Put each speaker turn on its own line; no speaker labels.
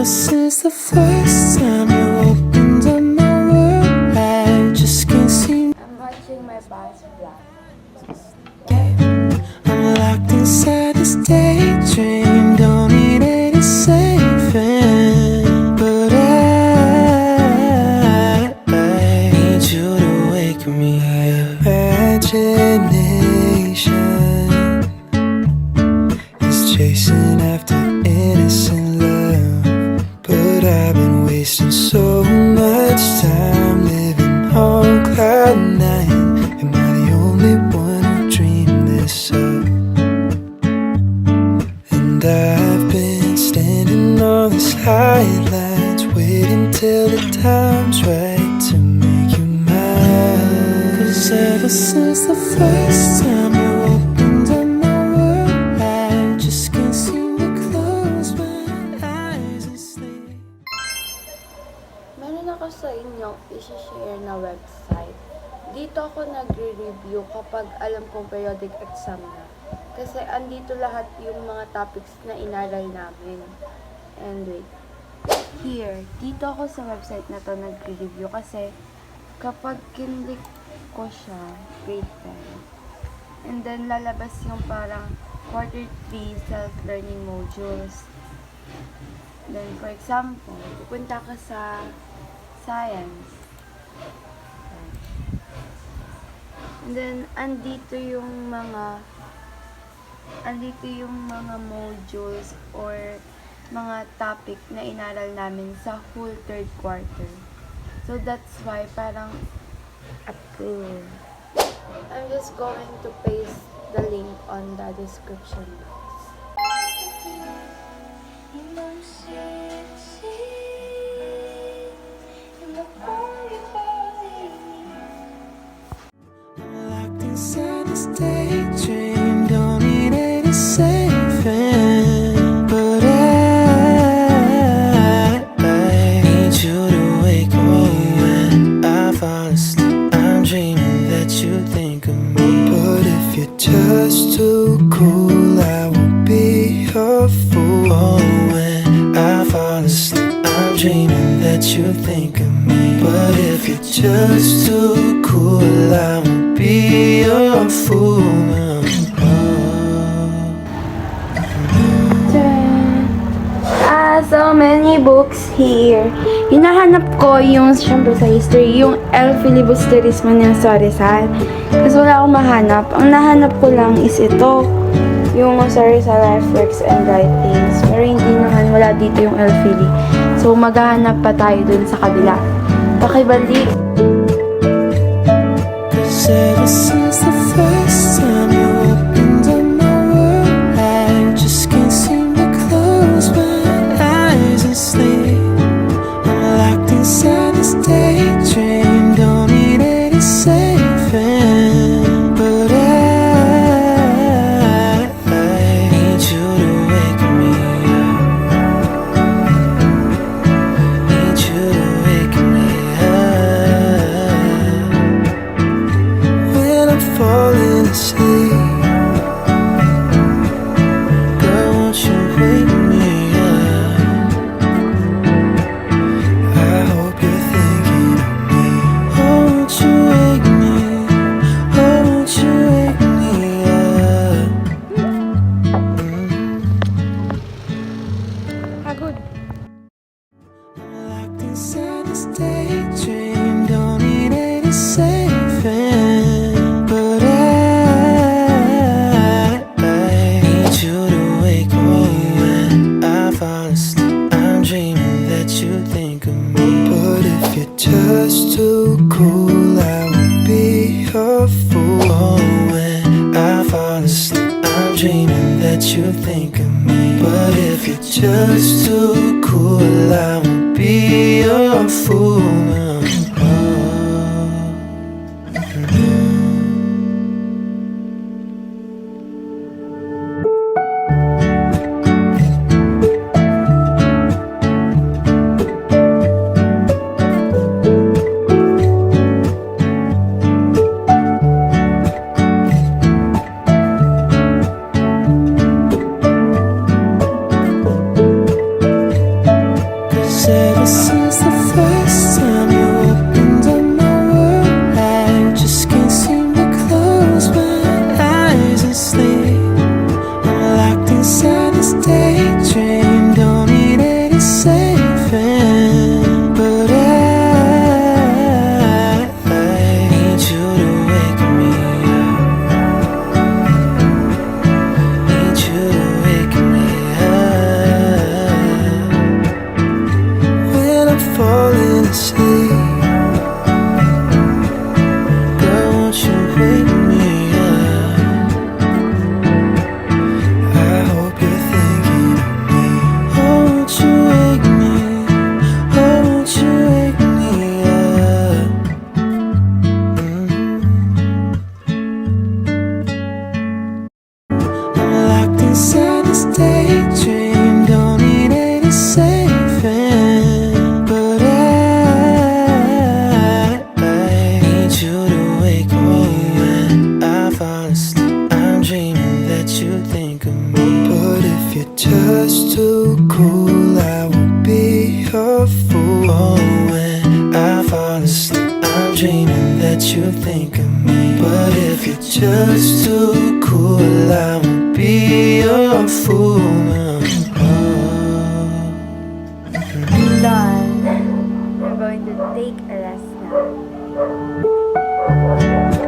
ever since the first time you opened up my world, I just can't seem.
I'm watching my boss vlog.
I'm locked inside this daydream, don't need any saving, but I need you to wake me up. Imagination is chasing after innocent love, but I've been wasting so much time living on cloud nine. Am I the only one who dreamed this up? And I've been standing on the sidelines, waiting till the time's right to make you mine. 'Cause ever since the first time you opened up my world, I just can't seem to close my eyes and sleep.
Meron ako sa inyo isi-share na website. Dito ako nagre-review kapag alam kong periodic exam na. Kasi andito lahat yung mga topics na inaral namin. And wait. Here, dito ako sa website na to nagre-review kasi kapag kinlik ko siya, grade 10. And then lalabas yung parang quarter 3 self-learning modules. Then for example, pupunta ka sa science. And then andito yung mga modules or mga topic na inaral namin sa whole third quarter. So that's why parang approve. I'm just going to paste the link on the description box.
Inside this daydream, don't need any saving, but I need you to wake me when I fall asleep. I'm dreaming that you think of me, but if you're just too cool, I won't be your fool. Oh, when I fall asleep, I'm dreaming that you think of me, but if you're just too cool, I won't be your fool.
So many books here. Hinahanap ko yung, syempre sa history, yung El Filibusterismo ng Rizal. Kasi wala akong mahanap. Ang nahanap ko lang is ito. Yung sa Rizal Life Works and Writings. Pero hindi naman, wala dito yung El Fili. So maghahanap pa tayo dun sa kabila. Pakibalik.
Ever since the first time you opened up my world, I just can't seem to close my eyes and sleep. I'm locked inside this daydream, don't need any saving, but I need you to wake me up. Need you to wake me up when I'm falling asleep. Girl, won't you wake me up? I hope you're thinking of me. Oh, won't you wake me? Oh, won't you wake me up?
Pagod.
I'm locked inside this daydream, don't need any saving, but I need you to wake me when I fall asleep. I'm dreaming that you think of me, but if you're just too cool, I won't be your fool. Oh, when I fall asleep, I'm dreaming that you think of me, but if you're just too cool, I won't be your fool. it's too cool, I won't be your fool now.
Done. We're going to take a rest now.